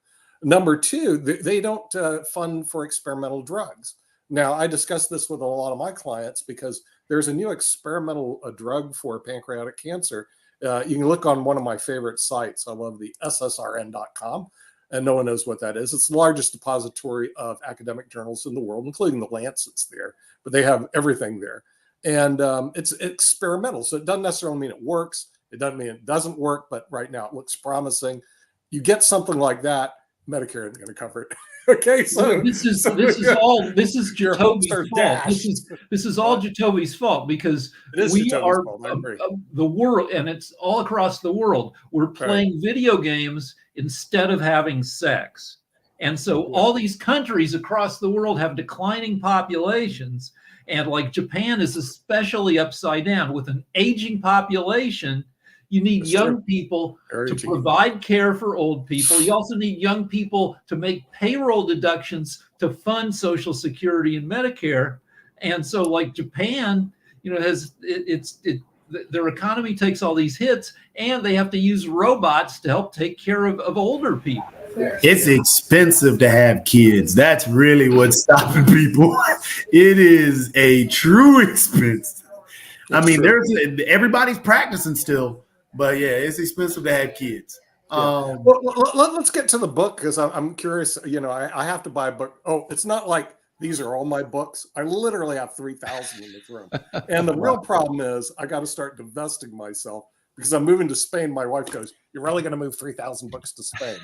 Number two, they don't fund for experimental drugs. Now, I discussed this with a lot of my clients because there's a new experimental drug for pancreatic cancer. You can look on one of my favorite sites. I love the ssrn.com, and no one knows what that is. It's the largest depository of academic journals in the world, including the Lancet's there, but they have everything there. And it's experimental, so it doesn't necessarily mean it works. It doesn't mean it doesn't work, but right now it looks promising. You get something like that, Medicare isn't going to cover it. Okay, so this is Jacoby's fault. This is all Jacoby's fault because we are the world, and it's all across the world. We're playing video games instead of having sex, and so all these countries across the world have declining populations, and like Japan is especially upside down with an aging population. You need That's young true. people Very to cheap. provide care for old people. You also need young people to make payroll deductions to fund Social Security and Medicare. And so, like Japan, their economy takes all these hits, and they have to use robots to help take care of older people. It's expensive to have kids. That's really what's stopping people. It is a true expense. I mean, everybody's practicing still, but yeah, it's expensive to have kids. Yeah. Let's get to the book, because I'm curious. I have to buy a book. Oh, it's not like these are all my books. I literally have 3,000 in this room. And the real problem is I got to start divesting myself, because I'm moving to Spain. My wife goes, "You're really going to move 3,000 books to Spain,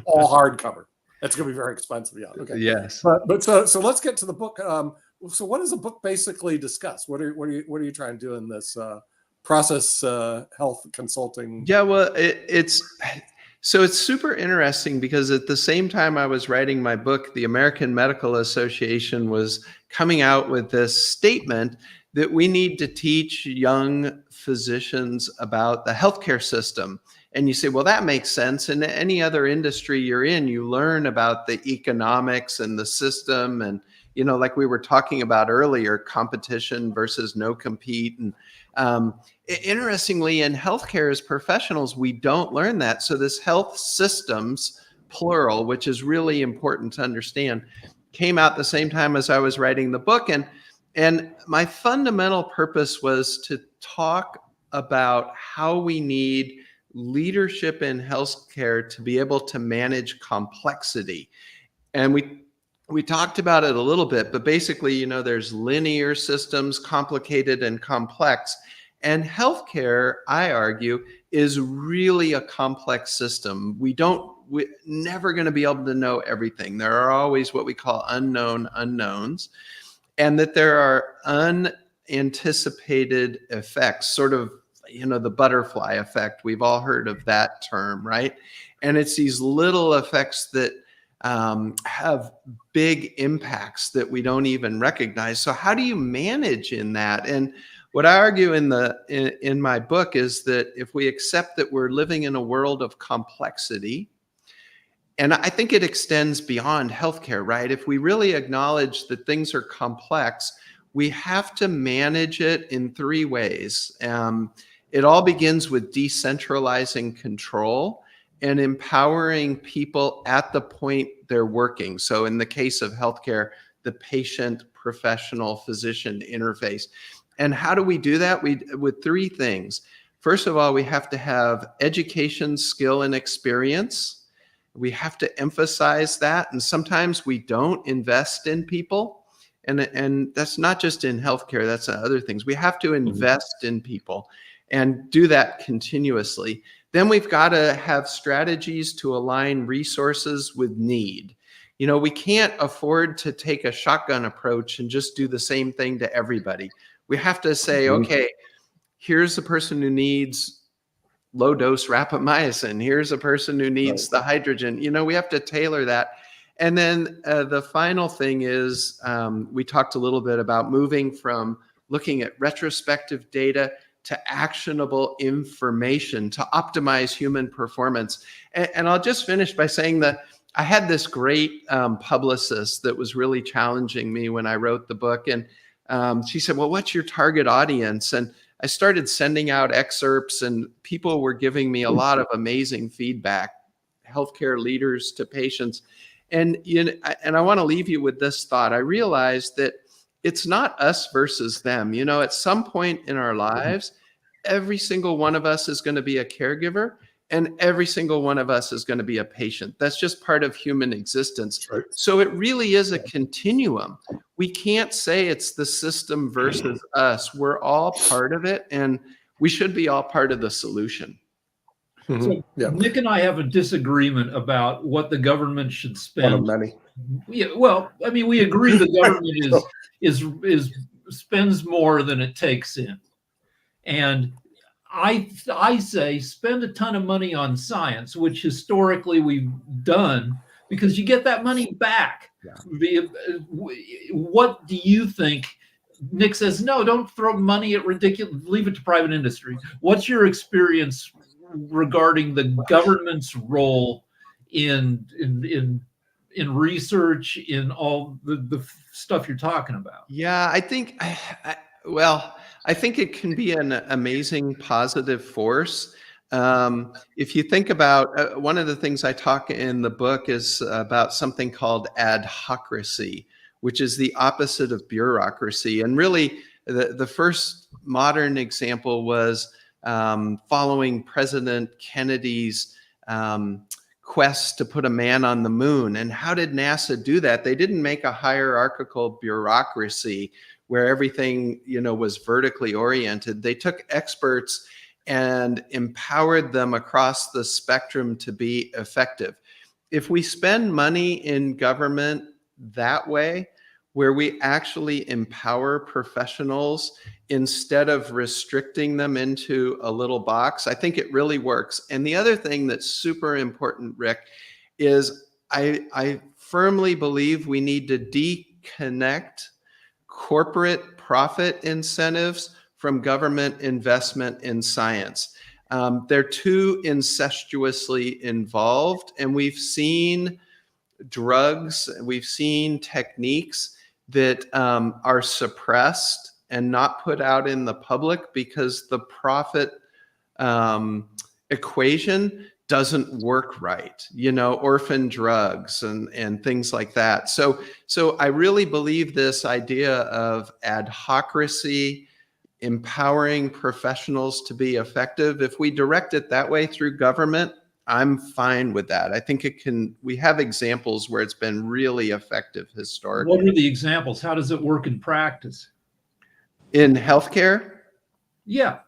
all hardcover? That's going to be very expensive." Yeah. Okay. Yes. But so let's get to the book. So what does the book basically discuss? What are you trying to do in this process health consulting? Yeah, well, it's super interesting, because at the same time I was writing my book, the American Medical Association was coming out with this statement that we need to teach young physicians about the healthcare system. And you say, well, that makes sense. In any other industry you're in, you learn about the economics and the system, and like we were talking about earlier, competition versus no compete. And interestingly, in healthcare as professionals, we don't learn that. So this health systems, plural, which is really important to understand, came out the same time as I was writing the book. And my fundamental purpose was to talk about how we need leadership in healthcare to be able to manage complexity. And we talked about it a little bit, but basically, there's linear systems, complicated and complex. And healthcare, I argue, is really a complex system. We're never going to be able to know everything. There are always what we call unknown unknowns, and that there are unanticipated effects, sort of, the butterfly effect. We've all heard of that term, right? And it's these little effects that have big impacts that we don't even recognize. So how do you manage in that? And what I argue in my book is that if we accept that we're living in a world of complexity, and I think it extends beyond healthcare, right? If we really acknowledge that things are complex, we have to manage it in three ways. It all begins with decentralizing control and empowering people at the point they're working. So in the case of healthcare, the patient, professional, physician interface. And how do we do that? With three things. First of all, we have to have education, skill, and experience. We have to emphasize that. And sometimes we don't invest in people. And that's not just in healthcare, that's other things. We have to invest in people and do that continuously. Then we've got to have strategies to align resources with need. We can't afford to take a shotgun approach and just do the same thing to everybody. We have to say, okay, here's a person who needs low dose rapamycin. Here's a person who needs the hydrogen. We have to tailor that. And then the final thing is we talked a little bit about moving from looking at retrospective data to actionable information to optimize human performance. And I'll just finish by saying that I had this great publicist that was really challenging me when I wrote the book. And she said, well, what's your target audience? And I started sending out excerpts, and people were giving me a lot of amazing feedback, healthcare leaders to patients. And I want to leave you with this thought. I realized that it's not us versus them. At some point in our lives, every single one of us is going to be a caregiver, and every single one of us is going to be a patient. That's just part of human existence. Right. So it really is a continuum. We can't say it's the system versus us. We're all part of it, and we should be all part of the solution. So Nick and I have a disagreement about what the government should spend. One of many. Yeah, well, I mean, we agree the government is spends more than it takes in, and I say spend a ton of money on science, which historically we've done, because you get that money back. Yeah. What do you think Nick says, no, don't throw money at ridiculous, leave it to private industry. What's your experience regarding the government's role in research, in all the stuff you're talking about? Yeah, well, I think it can be an amazing positive force. If you think about one of the things I talk in the book is about something called adhocracy, which is the opposite of bureaucracy. And really, the first modern example was following President Kennedy's quest to put a man on the moon. And how did NASA do that? They didn't make a hierarchical bureaucracy where everything, was vertically oriented. They took experts and empowered them across the spectrum to be effective. If we spend money in government that way, where we actually empower professionals instead of restricting them into a little box, I think it really works. And the other thing that's super important, Rick, is I firmly believe we need to deconnect corporate profit incentives from government investment in science. They're too incestuously involved, and we've seen drugs, we've seen techniques that are suppressed and not put out in the public because the profit equation doesn't work right, orphan drugs and things like that. So I really believe this idea of adhocracy, empowering professionals to be effective, if we direct it that way through government, I'm fine with that. I think we have examples where it's been really effective historically. What are the examples? How does it work in practice? In healthcare? Yeah.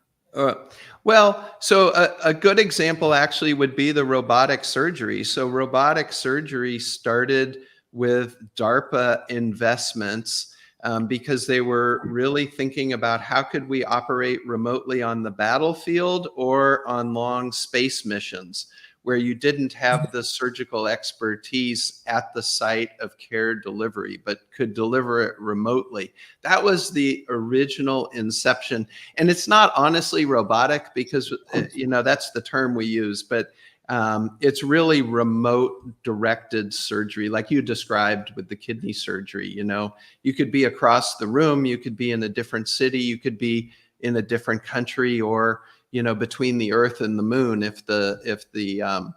Well, so a good example actually would be the robotic surgery. So robotic surgery started with DARPA investments because they were really thinking about how could we operate remotely on the battlefield or on long space missions where you didn't have the surgical expertise at the site of care delivery, but could deliver it remotely. That was the original inception. And it's not honestly robotic because, that's the term we use, but it's really remote directed surgery, like you described with the kidney surgery. You could be across the room, you could be in a different city, you could be in a different country, or between the Earth and the Moon, if the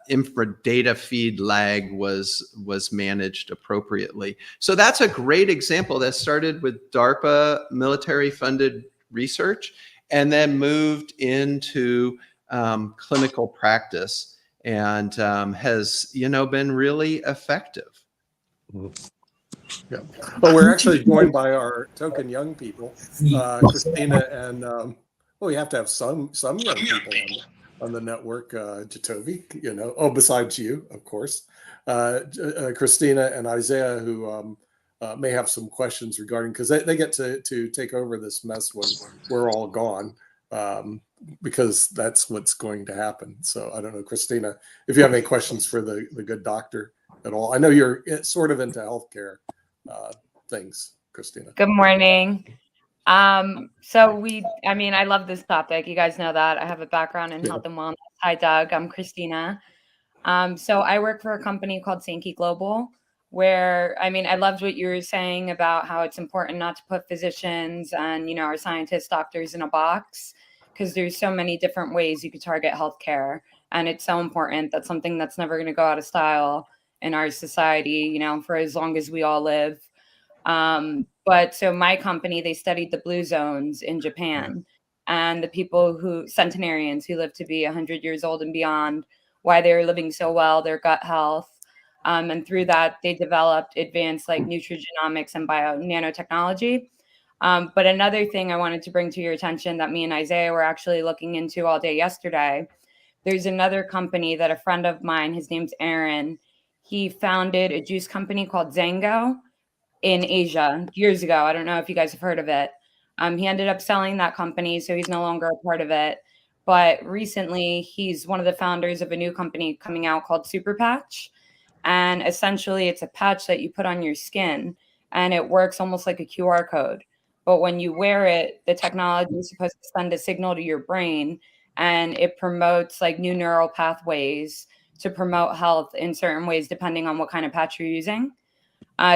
infra data feed lag was managed appropriately. So that's a great example that started with DARPA military funded research and then moved into clinical practice and has been really effective. Yeah. Well, we're actually joined by our token young people, Christina and we have to have some young people on the network. Jatovi, besides you, of course, Christina and Isaiah, who may have some questions regarding, because they get to take over this mess when we're all gone. Because that's what's going to happen. So I don't know, Christina, if you have any questions for the good doctor at all. I know you're sort of into healthcare things, Christina. Good morning. I love this topic. You guys know that. I have a background in health and wellness. Hi, Doug. I'm Christina. So I work for a company called Sankey Global, where, I loved what you were saying about how it's important not to put physicians and, our scientists, doctors in a box, because there's so many different ways you could target healthcare. And it's so important. That's something that's never going to go out of style in our society, for as long as we all live. But so my company, they studied the blue zones in Japan and the people centenarians who live to be 100 years old and beyond, why they were living so well, their gut health. And through that, they developed advanced like nutrigenomics and nanotechnology. But another thing I wanted to bring to your attention that me and Isaiah were actually looking into all day yesterday, there's another company that a friend of mine, his name's Aaron, he founded a juice company called Zango in Asia years ago. I don't know if you guys have heard of it. He ended up selling that company, so he's no longer a part of it. But recently, he's one of the founders of a new company coming out called Super Patch. And essentially, it's a patch that you put on your skin. and it works almost like a QR code. But when you wear it, the technology is supposed to send a signal to your brain, and it promotes like new neural pathways to promote health in certain ways, depending on what kind of patch you're using.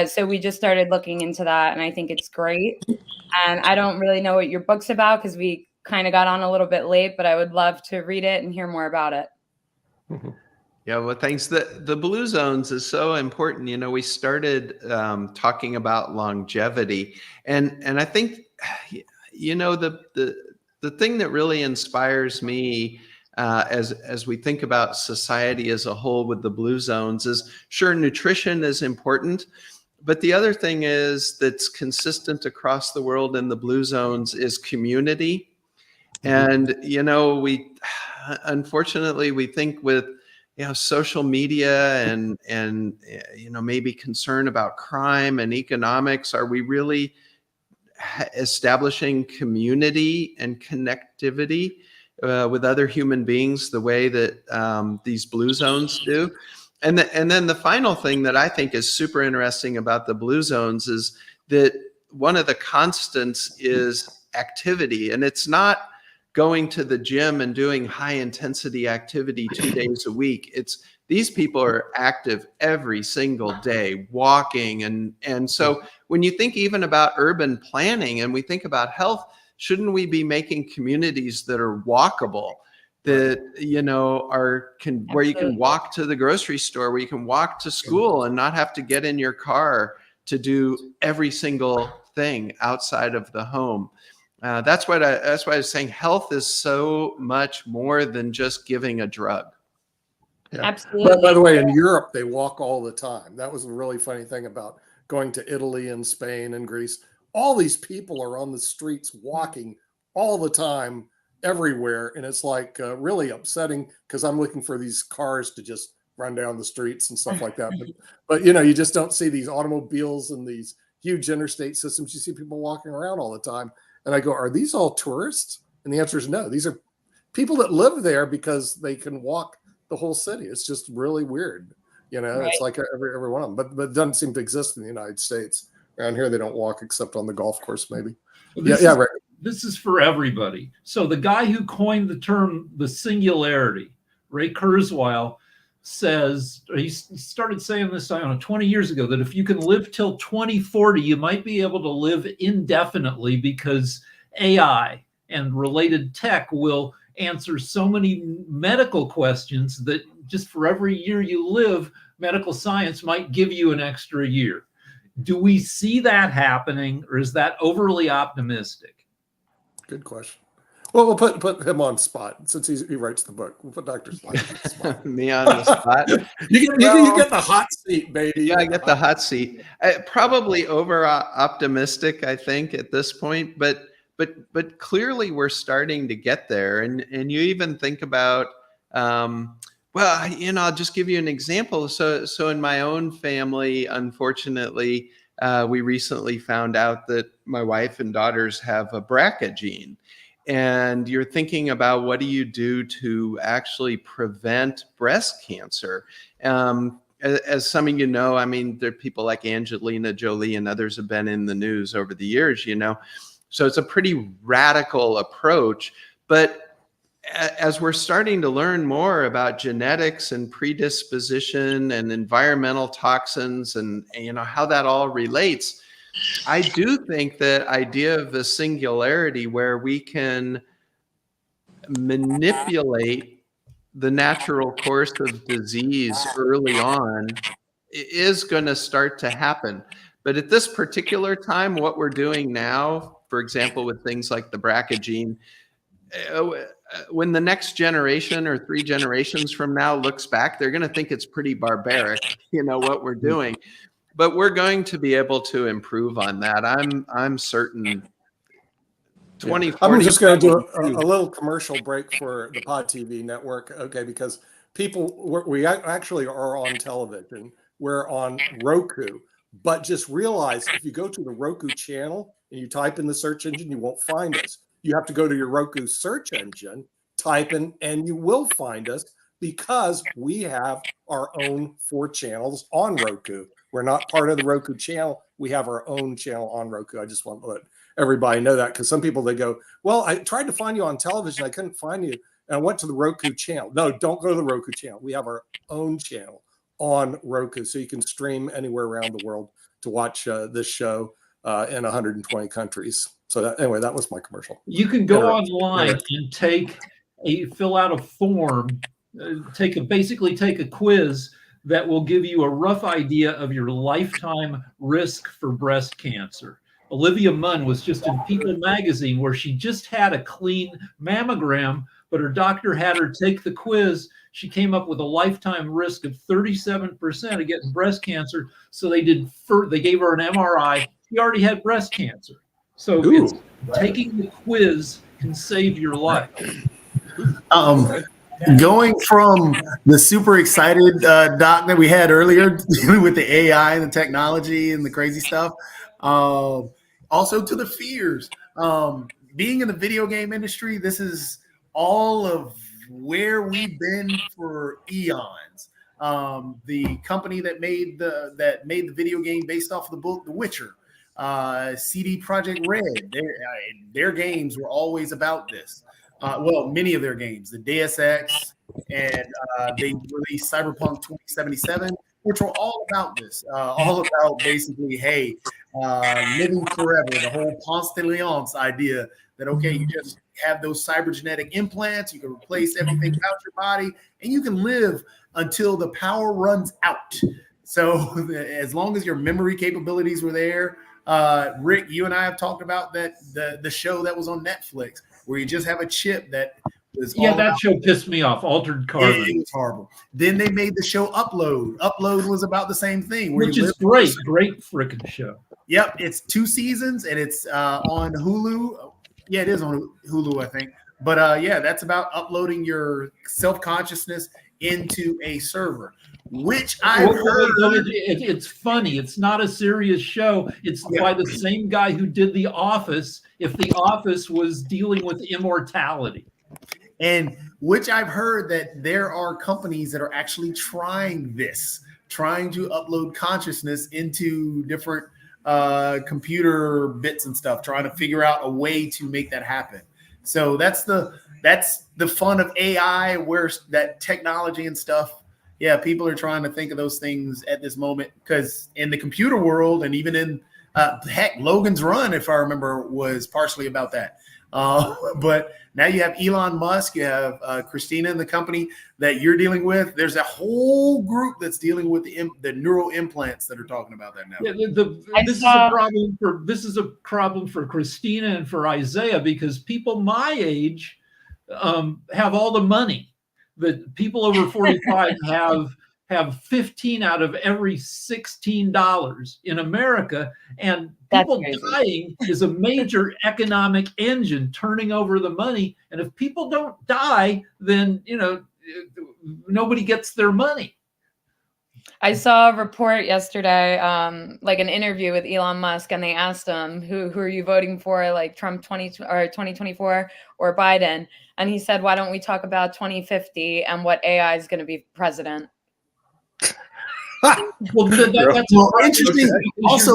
So we just started looking into that, and I think it's great. And I don't really know what your book's about because we kind of got on a little bit late, but I would love to read it and hear more about it. Yeah, well, thanks. The blue zones is so important. You know, we started talking about longevity, and I think, you know, the thing that really inspires me as we think about society as a whole with the blue zones is, sure, nutrition is important, but the other thing is that's consistent across the world in the blue zones is community. And, you know, unfortunately, we think with, you know, social media and you know, maybe concern about crime and economics, are we really establishing community and connectivity with other human beings the way that these blue zones do? And then the final thing that I think is super interesting about the blue zones is that one of the constants is activity, and it's not going to the gym and doing high intensity activity 2 days a week. It's these people are active every single day, walking. And so when you think even about urban planning and we think about health, shouldn't we be making communities that are walkable, that, you know, where you can walk to the grocery store, where you can walk to school and not have to get in your car to do every single thing outside of the home? That's why I was saying health is so much more than just giving a drug. Yeah. Absolutely. By the way, in Europe, they walk all the time. That was a really funny thing about going to Italy and Spain and Greece. All these people are on the streets walking all the time, everywhere. And it's like really upsetting because I'm looking for these cars to just run down the streets and stuff like that. But, you know, you just don't see these automobiles and these huge interstate systems. You see people walking around all the time. And I go, are these all tourists? And the answer is no. These are people that live there because they can walk the whole city. It's just really weird. You know, Right. It's like every one of them, but it doesn't seem to exist in the United States. Around here, they don't walk except on the golf course, maybe. Well, right. This is for everybody. So the guy who coined the term the singularity, Ray Kurzweil, says, he started saying this, I don't know, 20 years ago, that if you can live till 2040, you might be able to live indefinitely because AI and related tech will answer so many medical questions that just for every year you live, medical science might give you an extra year. Do we see that happening, or is that overly optimistic? Good question. Well, we'll put him on spot since he writes the book. We'll put Dr. Slakey on the spot. Me on the spot. You get the hot seat, baby. Yeah, I get the hot seat. Probably over optimistic, I think, at this point, but clearly we're starting to get there. And you even think about, well, you know, I'll just give you an example. So in my own family, unfortunately, we recently found out that my wife and daughters have a BRCA gene. And you're thinking about what do you do to actually prevent breast cancer? As some of you know, I mean, there are people like Angelina Jolie and others have been in the news over the years, you know. So it's a pretty radical approach. But as we're starting to learn more about genetics and predisposition and environmental toxins and you know, how that all relates, I do think that idea of the singularity where we can manipulate the natural course of disease early on is going to start to happen. But at this particular time, what we're doing now, for example, with things like the BRCA gene, when the next generation or 3 generations from now looks back, they're going to think it's pretty barbaric, you know, what we're doing. But we're going to be able to improve on that. I'm certain. 2040. I'm just going to do a little commercial break for the Pod TV network, okay? Because we actually are on television. We're on Roku, but just realize if you go to the Roku channel and you type in the search engine, you won't find us. You have to go to your Roku search engine, type in, and you will find us because we have our own 4 channels on Roku. We're We're not part of the Roku channel. We have our own channel on Roku. I just want to let everybody know that, because some people, they go, well, I tried to find you on television. I couldn't find you. And I went to the Roku channel. No, don't go to the Roku channel. We have our own channel on Roku, so you can stream anywhere around the world to watch this show in 120 countries. So anyway, that was my commercial. You can go online and fill out a form, basically take a quiz that will give you a rough idea of your lifetime risk for breast cancer. Olivia Munn was just in People magazine, where she just had a clean mammogram, but her doctor had her take the quiz. She came up with a lifetime risk of 37% of getting breast cancer. So they gave her an MRI. She already had breast cancer. So taking the quiz can save your life. Going from the super excited doc that we had earlier with the AI and the technology and the crazy stuff, also to the fears. Being in the video game industry, this is all of where we've been for eons. The company that made the video game based off of the book The Witcher, CD Projekt Red, their games were always about this. Well, many of their games, the Deus Ex, and they released Cyberpunk 2077, which were all about this, all about basically, hey, living forever, the whole Constellance idea that, okay, you just have those cybergenetic implants, you can replace everything about your body, and you can live until the power runs out. So as long as your memory capabilities were there, Rick, you and I have talked about that the show that was on Netflix, where you just have a chip that was that show pissed me off. Altered Carbon. It was horrible. Then they made the show Upload. Upload was about the same thing, which is great freaking show. Yep, it's 2 seasons and it's on Hulu. Yeah, it is on Hulu, I think. But yeah, that's about uploading your self-consciousness into a server, which I've heard. It's funny. It's not a serious show. It's by the same guy who did The Office, if The Office was dealing with immortality. And which I've heard that there are companies that are actually trying to upload consciousness into different computer bits and stuff, trying to figure out a way to make that happen. So that's the fun of AI, where that technology and stuff. Yeah, people are trying to think of those things at this moment, because in the computer world, and even in Logan's Run, if I remember, was partially about that. But now you have Elon Musk, you have Christina in the company that you're dealing with. There's a whole group that's dealing with the neural implants that are talking about that now. Yeah, this is a problem for Christina and for Isaiah, because people my age have all the money. That people over 45 have 15 out of every $16 in America, and people dying is a major economic engine turning over the money. And if people don't die, then nobody gets their money. I saw a report yesterday, like an interview with Elon Musk, and they asked him, who are you voting for, like Trump 2024 or Biden? And he said, why don't we talk about 2050 and what AI is going to be president? Well, that's interesting. Also,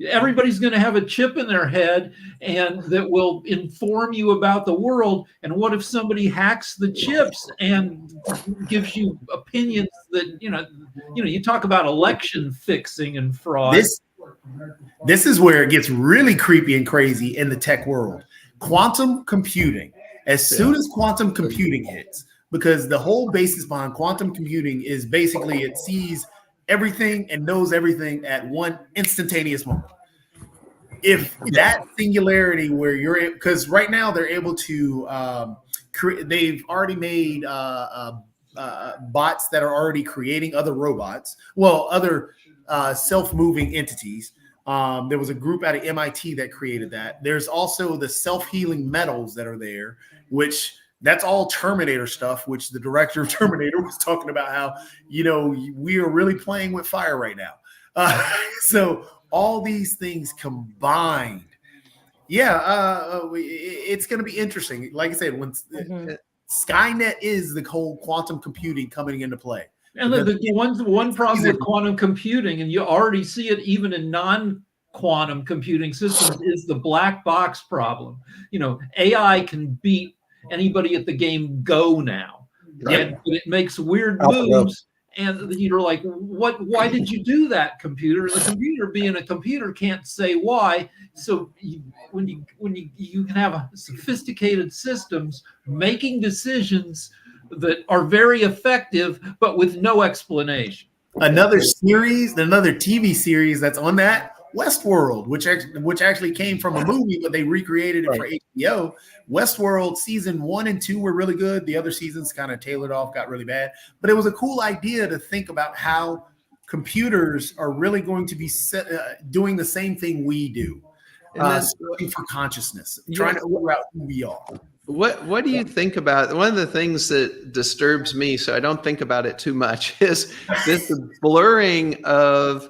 everybody's going to have a chip in their head, and that will inform you about the world. And what if somebody hacks the chips and gives you opinions that you talk about election fixing and fraud. This is where it gets really creepy and crazy in the tech world. Quantum computing. As soon as quantum computing hits, because the whole basis behind quantum computing is basically it sees everything and knows everything at one instantaneous moment. If that singularity where because right now they're able to they've already made bots that are already creating other robots, other self-moving entities. There was a group out of MIT that created that. There's also the self-healing metals that are there, which that's all Terminator stuff, which the director of Terminator was talking about how, we are really playing with fire right now. So all these things combined. It's going to be interesting. Like I said, when Skynet is the whole quantum computing coming into play. And the one problem with quantum computing, and you already see it even in non-quantum computing systems, is the black box problem. You know, AI can beat anybody at the game Go now, and it makes weird moves. And you're like, what? Why did you do that, computer? And the computer, being a computer, can't say why. So when you can have sophisticated systems making decisions that are very effective, but with no explanation. Another TV series that's on that, Westworld, which actually came from a movie, but they recreated it for HBO. Westworld season 1 and 2 were really good. The other seasons kind of tailored off, got really bad. But it was a cool idea to think about how computers are really going to be doing the same thing we do, searching for consciousness, trying to figure out who we are. What do you think about, one of the things that disturbs me, so I don't think about it too much, is this blurring of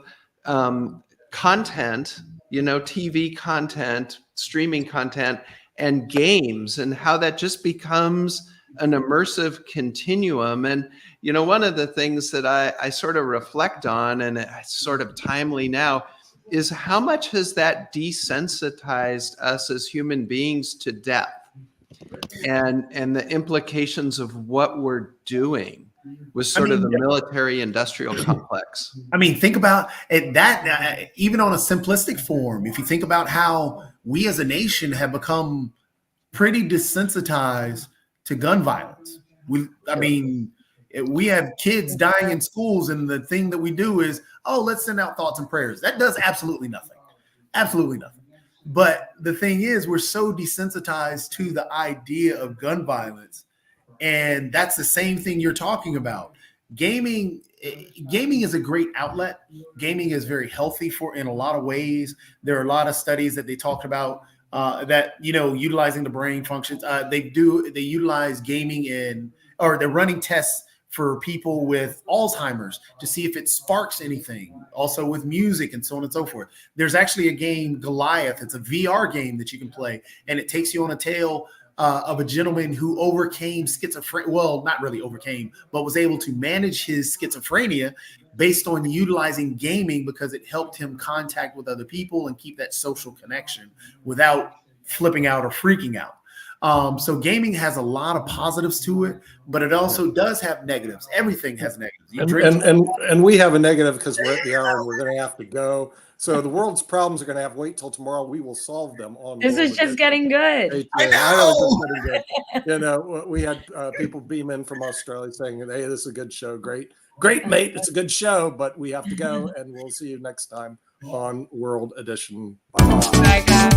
content, you know, TV content, streaming content, and games, and how that just becomes an immersive continuum. And, you know, one of the things that I sort of reflect on, and it's sort of timely now, is how much has that desensitized us as human beings to depth and the implications of what we're doing with sort of the military industrial complex. I mean, think about it, that even on a simplistic form, if you think about how we as a nation have become pretty desensitized to gun violence. I mean, we have kids dying in schools, and the thing that we do is, oh, let's send out thoughts and prayers. That does absolutely nothing. Absolutely nothing. But the thing is, we're so desensitized to the idea of gun violence. And that's the same thing you're talking about. Gaming is a great outlet. Gaming is very healthy in a lot of ways. There are a lot of studies that they talked about that, you know, utilizing the brain functions. They utilize gaming they're running tests for people with Alzheimer's to see if it sparks anything, also with music and so on and so forth. There's actually a game, Goliath. It's a VR game that you can play, and it takes you on a tale of a gentleman who overcame schizophrenia. Well, not really overcame, but was able to manage his schizophrenia based on utilizing gaming, because it helped him contact with other people and keep that social connection without flipping out or freaking out. So gaming has a lot of positives to it, but it also does have negatives. Everything has negatives. And we have a negative because we're at the hour and we're going to have to go. So the world's problems are going to have to wait till tomorrow. We will solve them on. This is just getting good. I know. It's getting good. You know, we had people beam in from Australia saying, "Hey, this is a good show. Great, mate. It's a good show, but we have to go, and we'll see you next time on World Edition." Bye. Bye, guys.